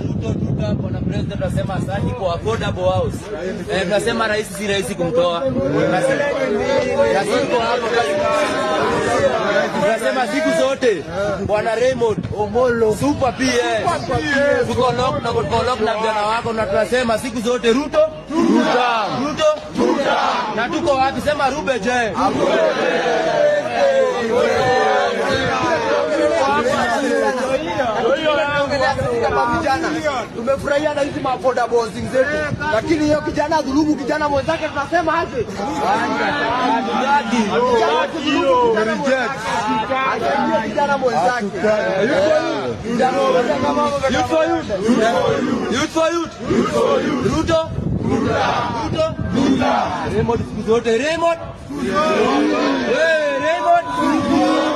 Ruto tuta bwana president tunasema asante kwa affordable house. Tunasema rais si rais kumtoa. Tunasema siku zote bwana Raymond Omolo super PS. Tuko lock na vijana wako na tunasema siku zote Ruto na tuko wapi sema Rubeje. Tumefurahia na hizi maboda bossing zetu, lakini hiyo kijana dhulumu kijana mwenzake tunasema aje? Kijana mwenzake. Youth for youth. Ruto. Raymond siku zote Raymond. Raymond.